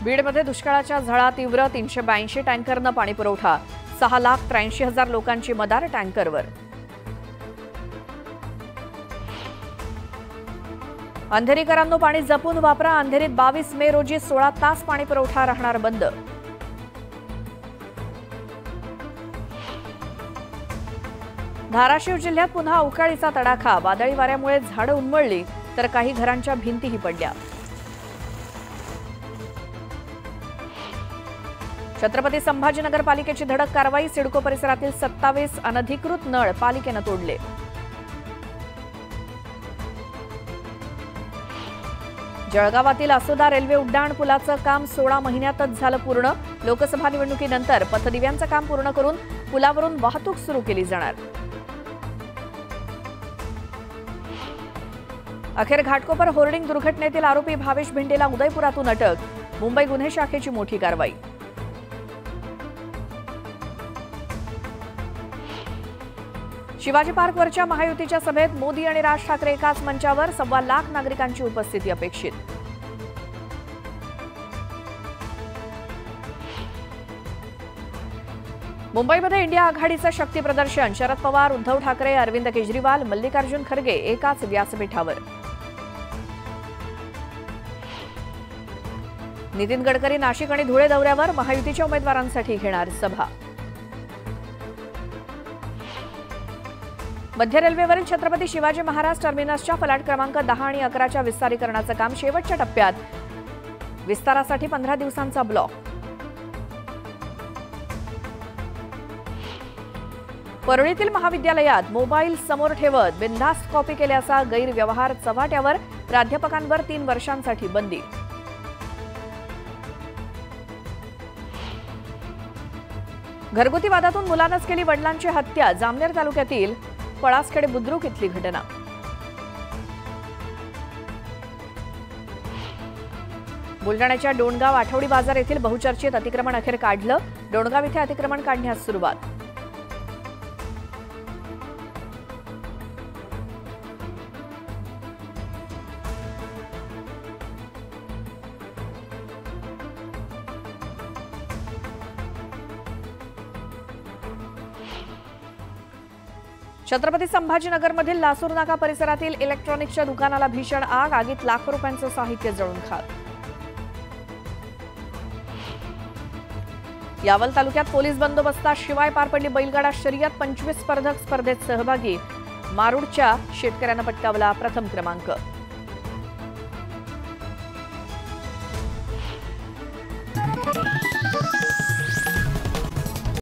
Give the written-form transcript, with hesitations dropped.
बीडमध्ये दुष्काळाच्या झळा तीव्र, 382 टँकरनं पाणी पुरवठा, 6,83,000 लोकांची मदार टँकरवर. अंधेरीकरांनो पाणी जपून वापरा, अंधेरीत 22 मे रोजी 16 तास पाणी पुरवठा राहणार बंद. धाराशिव जिल्ह्यात पुन्हा अवकाळीचा तडाखा, वादळी वाऱ्यामुळे झाडं उन्मळली तर काही घरांच्या भिंतीही पडल्या. छत्रपती संभाजीनगर पालिकेची धडक कारवाई, सिडको परिसरातील 27 अनधिकृत नळ पालिकेनं तोडले. जळगावातील आसोदा रेल्वे उड्डाण पुलाचं काम 16 महिन्यातच झालं पूर्ण. लोकसभा निवडणुकीनंतर पथदिव्यांचं काम पूर्ण करून पुलावरून वाहतूक सुरू केली जाणार. अखेर घाटकोपर होर्डिंग दुर्घटनेतील आरोपी भावेश भिंडेला उदयपुरातून अटक, मुंबई गुन्हे शाखेची मोठी कारवाई. शिवाजी पार्कवरच्या महायुतीच्या सभेत मोदी आणि राज ठाकरे एकाच मंचावर, 1.25 लाख नागरिकांची उपस्थिती अपेक्षित. मुंबईमध्ये इंडिया आघाडीचं शक्ती प्रदर्शन, शरद पवार, उद्धव ठाकरे, अरविंद केजरीवाल, मल्लिकार्जुन खरगे एकाच व्यासपीठावर. नितीन गडकरी नाशिक आणि धुळे दौऱ्यावर, महायुतीच्या उमेदवारांसाठी घेणार सभा. मध्य रेल्वेवरील छत्रपती शिवाजी महाराज टर्मिनसच्या फलाट क्रमांक 10 आणि 11च्या विस्तारीकरणाचं काम शेवटच्या टप्प्यात, विस्तारासाठी 15 दिवसांचा ब्लॉक. परळीतील महाविद्यालयात मोबाईल समोर ठेवत बिनधास्त कॉपी केल्याचा गैरव्यवहार चव्हाट्यावर, प्राध्यापकांवर 3 वर्षांसाठी बंदी. घरगुती वादातून मुलानंच केली वडिलांची हत्या, जामनेर तालुक्यातील पळासखेडे बुद्रुक इथली घटना. बुलढाण्याच्या डोणगाव आठवडी बाजार येथील बहुचर्चित अतिक्रमण अखेर काढलं, डोणगाव इथे अतिक्रमण काढण्यास सुरुवात. छत्रपती संभाजीनगरमधील लासूर नाका परिसरातील इलेक्ट्रॉनिक्सच्या दुकानाला भीषण आग, आगीत लाखो रुपयांचं साहित्य जळून खाक. यावल तालुक्यात पोलीस बंदोबस्ताशिवाय पार पडली बैलगाडा शर्यत, 25 स्पर्धक स्पर्धेत सहभागी, मारूडच्या शेतकऱ्यानं पटकावला प्रथम क्रमांक.